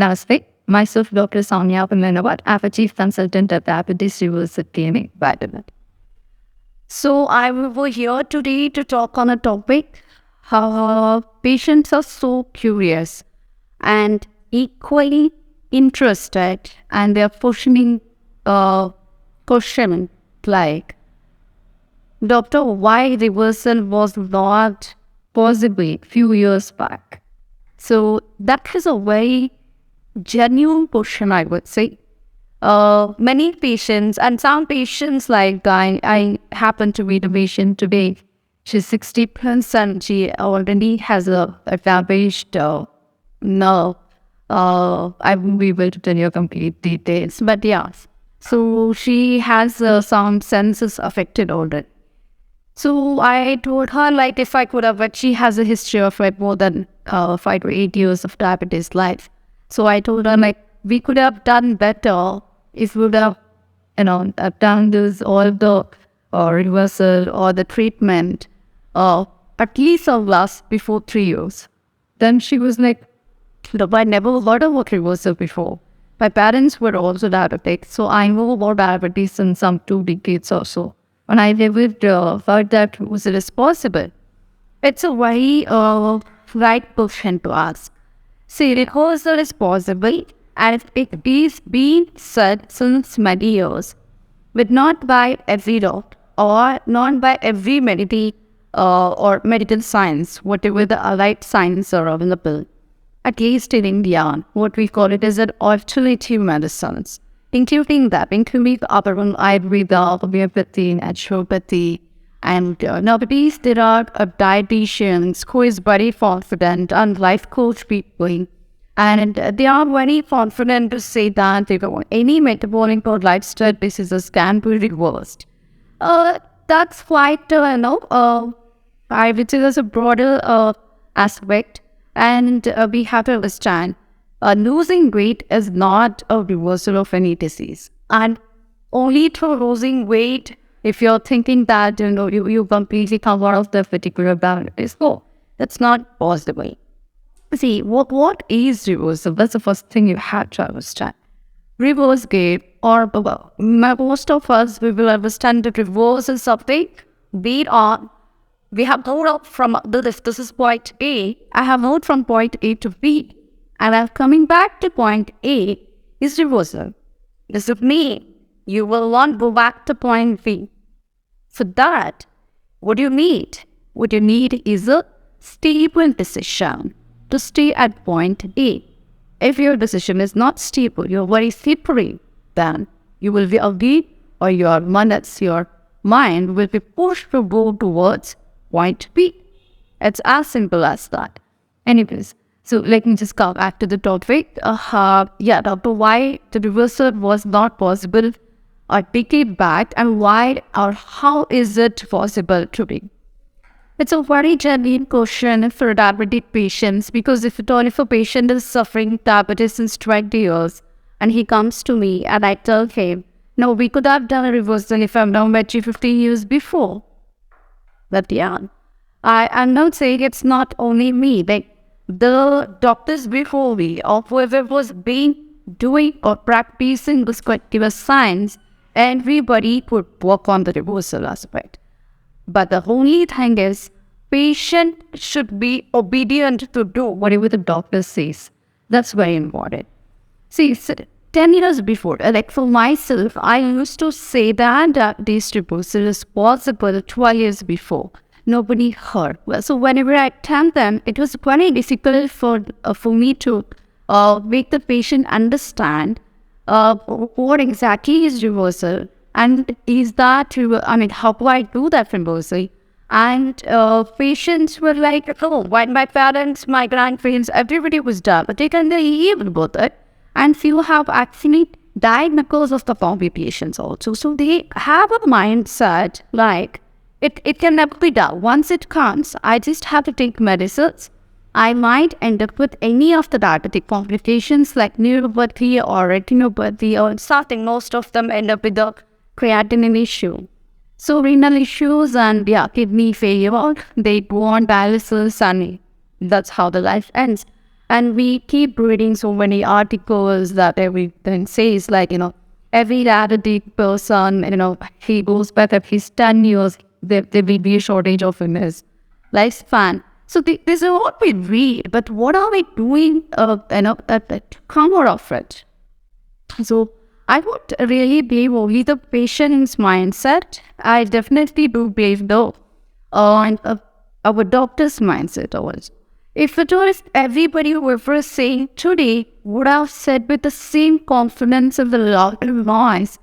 Namaste. Myself, Dr. Soumya Pamenawat. I'm a Chief Consultant at Diabetes Reversal Clinic, Vitamin. So I'm over here today to talk on a topic. How patients are so curious and equally interested, and they're questioning question like, Doctor, why reversal was not possible few years back? So that is a very genuine question, I would say. Many patients, and some patients, like I happen to meet a patient today. She's 60 plus and she already has a damaged nerve. I won't be able to tell you complete details, but yeah. So she has some senses affected already. So I told her, like, if I could have, but she has a history of like more than 5 to 8 years of diabetes life. So I told her, like, we could have done better if we would have, done this, all the reversal or the treatment, at least of last before 3 years. Then she was like, look, I never heard about reversal before. My parents were also diabetic, so I know about diabetes in some 2 decades or so. And I never heard that reversal is possible. It's a very right question to ask. See, reversal is possible, and it is being said since many years, but not by every doctor or not by every or medical science, whatever the allied science are available. At least in India, what we call it is an alternative medicines, including our own Ayurveda, homeopathy, naturopathy. And nowadays, there are dietitians who is very confident and life coach people. And they are very confident to say that any metabolic or lifestyle diseases can be reversed. That's quite, I would say there's a broader aspect. And we have to understand, losing weight is not a reversal of any disease. And only through losing weight, if you're thinking that, you completely come out of the particular diabetes, no, that's not possible. See, what is reversal? That's the first thing you have to understand. Reverse gain, or most of us, we will understand that reverse is something we have moved up from this is point A. I have moved from point A to B, and I'm coming back to point A is reversal. This would mean you will not go back to point B. For that, what do you need? What you need is a stable decision to stay at point A. If your decision is not stable, you're very slippery, then you will be ugly, or your mind will be pushed to go towards point B. It's as simple as that. Anyways, so let me just come back to the topic. Doctor, why the reversal was not possible a decade back, and why or how is it possible today? It's a very genuine question for diabetic patients, because if a patient is suffering diabetes since 20 years and he comes to me and I tell him, no, we could have done a reversal if I've known met you 15 years before. But yeah, I'm not saying it's not only me, like the doctors before me or whoever was doing or practicing this particular science, everybody would work on the reversal aspect. But the only thing is, patient should be obedient to do whatever the doctor says. That's very important. See, 10 years before, like for myself, I used to say that this reversal is possible 12 years before. Nobody heard. Well, so whenever I tell them, it was very difficult for me to make the patient understand what exactly is reversal, and is that, how do I do that reversal? And patients were like, oh, when my parents, my grandparents, everybody was diabetic and they even about it. And few have actually died because of the complications also. So they have a mindset like, it can never be done. Once it comes, I just have to take medicines. I might end up with any of the diabetic complications like neuropathy or retinopathy or something. Most of them end up with the creatinine issue. So renal issues and kidney failure, they go on dialysis, and that's how the life ends. And we keep reading so many articles that everything says, like, every diabetic person, he goes back at least 10 years, there will be a shortage of in his lifespan. So this is what we read, but what are we doing, to come out of it? So I would really believe only the patient's mindset. I definitely do believe though, our doctor's mindset also. If it was everybody who was saying today would have said with the same confidence of the loud voice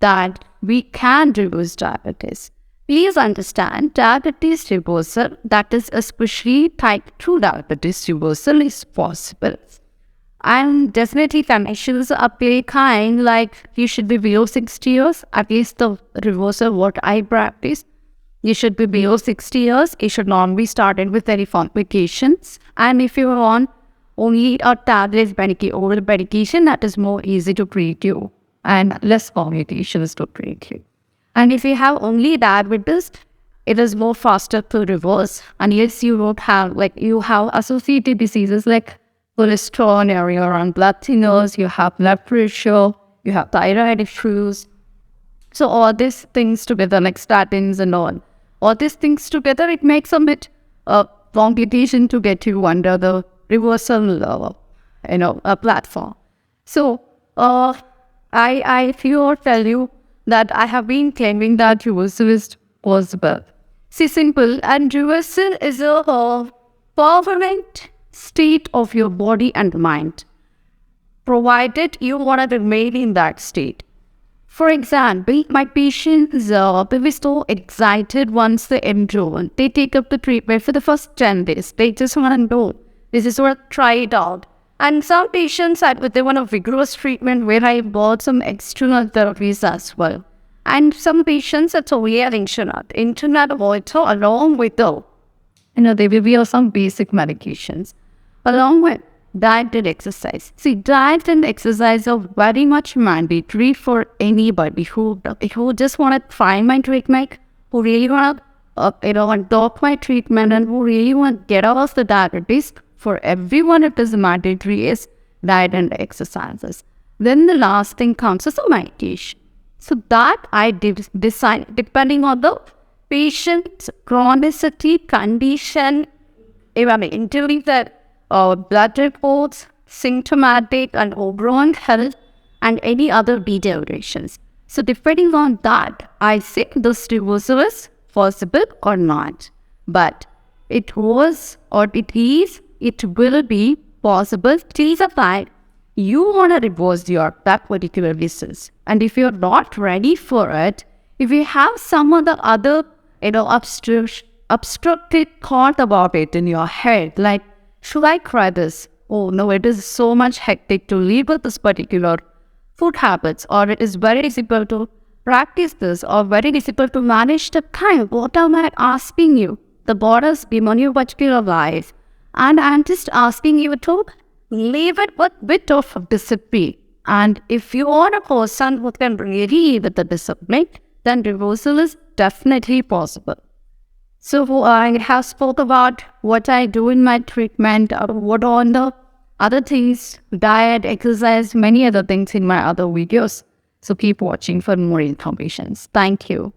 that we can reverse diabetes. Please understand, diabetes reversal, that is especially type 2 diabetes reversal, is possible. And definitely conditions are very kind, like you should be below 60 years, at least the reversal what I practice. You should be below 60 years. You should not be started with any complications. And if you are on only a tablet oral medication, that is more easy to treat you and less complications to treat you. And if you have only diabetes, it is more faster to reverse. And yes, you won't have, you have associated diseases like cholesterol, area around blood thinners, you have blood pressure, you have thyroid issues. So all these things together, like statins and all these things together, it makes a bit complication to get you under the reversal, platform. So I tell you that I have been claiming that reversal is possible. See, simple, and reversal is a permanent state of your body and mind, provided you want to remain in that state. For example, my patients they were so excited once they enroll. They take up the treatment for the first 10 days. They just want to know. They just want to try it out. And some patients, they want a vigorous treatment where I bought some external therapies as well. And some patients, it's only an internet. Internet also along with there will be some basic medications along with diet and exercise. See, diet and exercise are very much mandatory for anybody who just want to find my treatment, who really want to adopt my treatment, and who really want to get out of the diabetes. For everyone, it is mandatory is diet and exercises. Then the last thing comes is meditation. So that I decide depending on the patient's chronicity, condition, including the blood reports, symptomatic and overall health, and any other deteriorations. So depending on that, I think this reversal is possible or not. But it was, or it is, it will be possible till the time you want to reverse that particular disease. And if you're not ready for it, if you have some other obstructed thought about it in your head, like, should I try this? Oh no, it is so much hectic to live with this particular food habits, or it is very difficult to practice this, or very difficult to manage the time. What am I asking you? The borders beyond your particular life. And I'm just asking you to live it with a bit of discipline. And if you are a person who can really live with the discipline, then reversal is definitely possible. So I have spoke about what I do in my treatment, what are the other things, diet, exercise, many other things in my other videos. So keep watching for more information. Thank you.